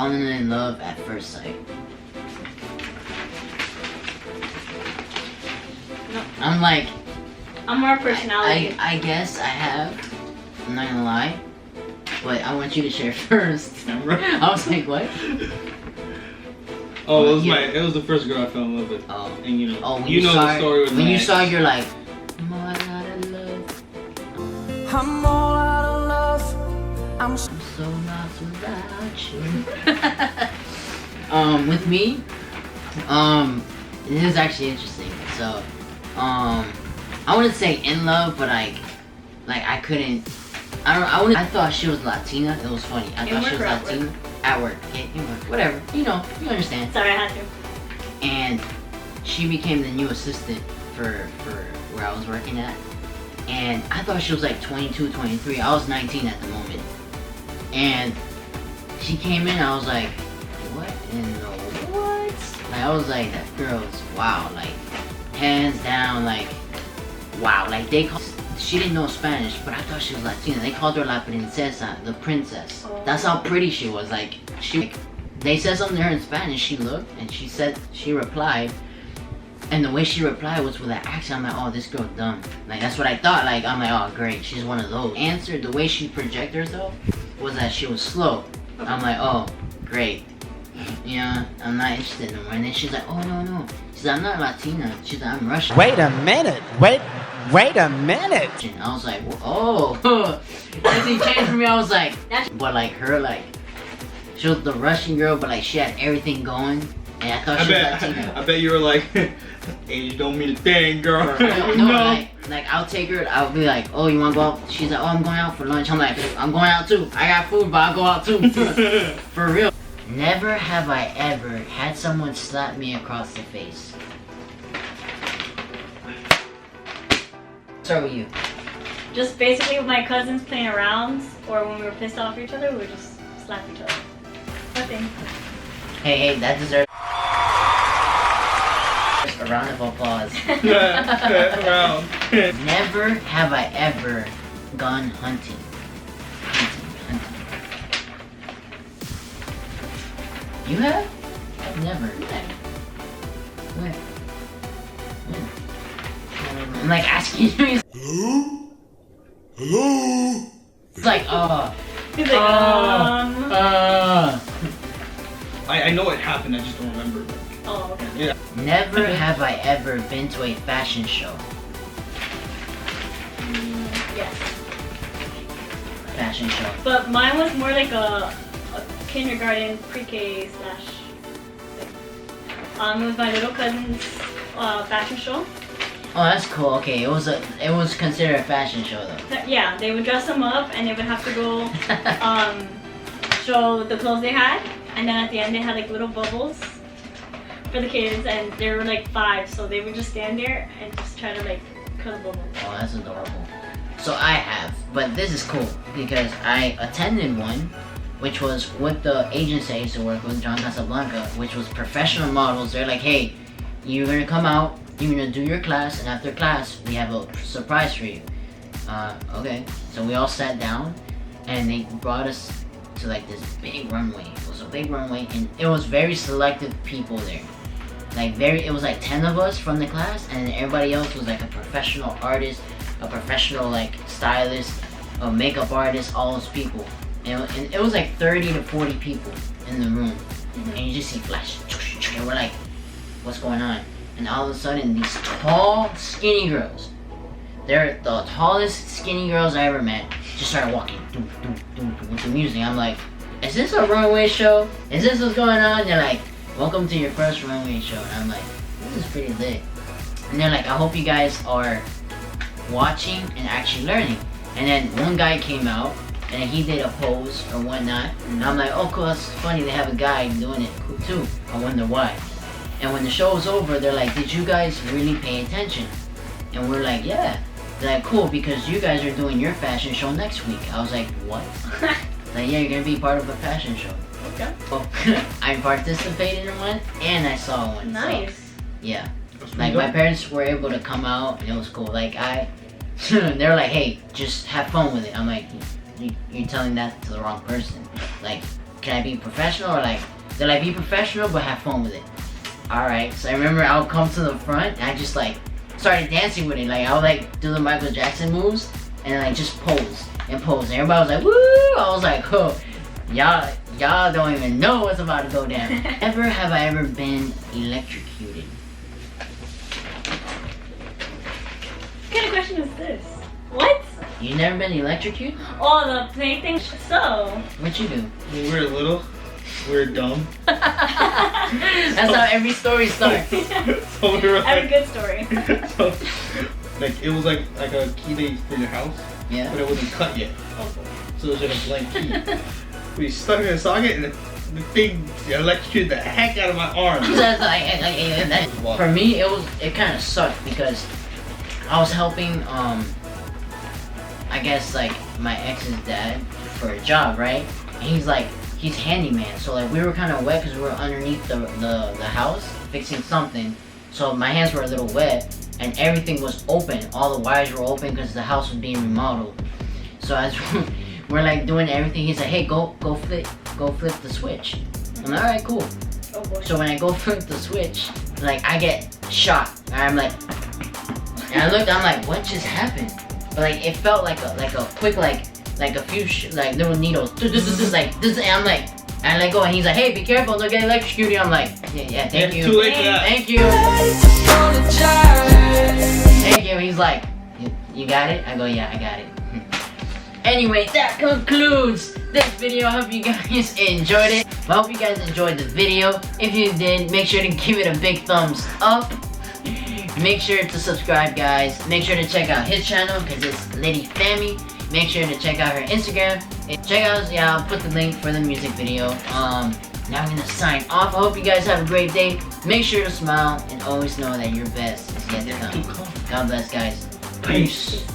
falling in love at first sight? No. I'm like, I'm more personality. I guess I have. I'm not gonna lie, but I want you to share first. I was like, what? Oh, it was the first girl I fell in love with. Oh, and you know, when you know saw the story with when my you ex. saw, you're like, I'm all out of love. I'm all out of love. I'm so lost without you. With me, this is actually interesting. So, I wouldn't say in love, but like I couldn't. I thought she was Latina. It was funny. I thought she was Latina at work. Okay, in work, whatever. You understand. Sorry, I had to. And she became the new assistant for where I was working at. And I thought she was like 22, 23. I was 19 at the moment. And she came in, I was like, what in the what? Like, I was like, that girl's wow, like, hands down, like, wow. Like, she didn't know Spanish, but I thought she was Latina. They called her La Princesa, the princess. Oh. That's how pretty she was. Like, they said something to her in Spanish, she looked, and she replied. And the way she replied was with an accent. I'm like, oh, this girl dumb. Like, that's what I thought. Like, I'm like, oh, great, she's one of those. Answered, the way she projected herself was that she was slow. I'm like, oh, great. You know, I'm not interested in her. And then she's like, oh, no. She's like, I'm not Latina. She's like, I'm Russian. Wait a minute. Wait a minute. I was like, oh. Everything changed for me. I was like, but like her, like, she was the Russian girl, but like she had everything going. And I thought she was Latina. I bet you were like, age don't mean a thing, girl. No. Like I'll take her. I'll be like, oh, you wanna go out? She's like, oh, I'm going out for lunch. I'm like, I'm going out too. I got food, but I'll go out too. For real. Never have I ever had someone slap me across the face. Start with you. Just basically with my cousins playing around, or when we were pissed off at each other, we would just slap each other. Nothing. Hey, that deserves a round of applause. Around. Never have I ever gone hunting. Hunting. You have? I've never. Where? I'm like asking you. Hello? It's like, He's like, I know it happened, I just don't remember. Oh, okay. Yeah. Never have I ever been to a fashion show. Yes. Fashion show. But mine was more like a kindergarten, pre-K slash. It was my little cousin's fashion show. Oh, that's cool. Okay, it was considered a fashion show though. Yeah, they would dress them up and they would have to go show the clothes they had, and then at the end they had like little bubbles for the kids, and they were like 5, so they would just stand there and just try to like cut a bubble. Oh, that's adorable. So I have, but this is cool because I attended one, which was with the agency I used to work with, John Casablanca, which was professional models. They're like, hey, you're gonna come out, you're gonna do your class, and after class, we have a surprise for you. Okay. So we all sat down, and they brought us to like this big runway. It was a big runway, and it was very selective people there. Like it was like 10 of us from the class, and everybody else was like a professional artist, a professional like stylist, a makeup artist, all those people. And it was like 30 to 40 people in the room. And you just see flash, and we're like, what's going on? And all of a sudden, these tall, skinny girls, they're the tallest skinny girls I ever met, just started walking with the music. I'm like, is this a runway show? Is this what's going on? They're like, welcome to your first runway show. And I'm like, this is pretty lit. And they're like, I hope you guys are watching and actually learning. And then one guy came out, and he did a pose or whatnot. And I'm like, oh cool, that's funny, they have a guy doing it cool too. I wonder why. And when the show was over, they're like, did you guys really pay attention? And we're like, yeah. They're like, cool, because you guys are doing your fashion show next week. I was like, what? Like, yeah, you're gonna be part of a fashion show. Okay. Well, I participated in one, and I saw one. Nice. So, yeah. Like, my parents were able to come out, and it was cool. Like, they were like, hey, just have fun with it. I'm like, you're telling that to the wrong person. Like, can I be professional or like, they're like, be professional but have fun with it. Alright, so I remember I would come to the front and I just like started dancing with it. Like I would like do the Michael Jackson moves and like just pose and pose. And everybody was like, woo! I was like, oh, y'all don't even know what's about to go down. Ever have I ever been electrocuted? What kind of question is this? What? You never been electrocuted? Oh, the play thing. So. What you do? When we were little, we were dumb. That's how every story starts. So we were Every like, good story. so, like it was like a key that for your house, Yeah. but it wasn't cut yet. So it was just a blank key. We stuck it in the socket and the thing electrocuted the heck out of my arm. That's like, for me, it kind of sucked because I was helping, I guess like my ex's dad for a job, right? And he's handyman, so like we were kind of wet because we were underneath the house fixing something. So my hands were a little wet and everything was open. All the wires were open because the house was being remodeled. So as we're like doing everything, he's like, hey, go flip the switch. I'm like, alright, cool. Oh boy. So when I go flip the switch, like I get shocked. And I'm like, and I looked, I'm like, what just happened? But like it felt like a quick like a few like little needles. Like this, and I'm like, and I let go, and he's like, hey, be careful, don't get electrocuted. I'm like, yeah, thank you. Too late for that. Thank you. Thank you. He's like, you got it? I go, yeah, I got it. Anyway, that concludes this video. I hope you guys enjoyed it. I hope you guys enjoyed the video. If you did, make sure to give it a big thumbs up. Make sure to subscribe, guys. Make sure to check out his channel because it's Liddy Family. Make sure to check out her Instagram. And check out, yeah, I'll put the link for the music video. Now I'm gonna sign off. I hope you guys have a great day. Make sure to smile and always know that your best is yet to come. God bless, guys. Peace.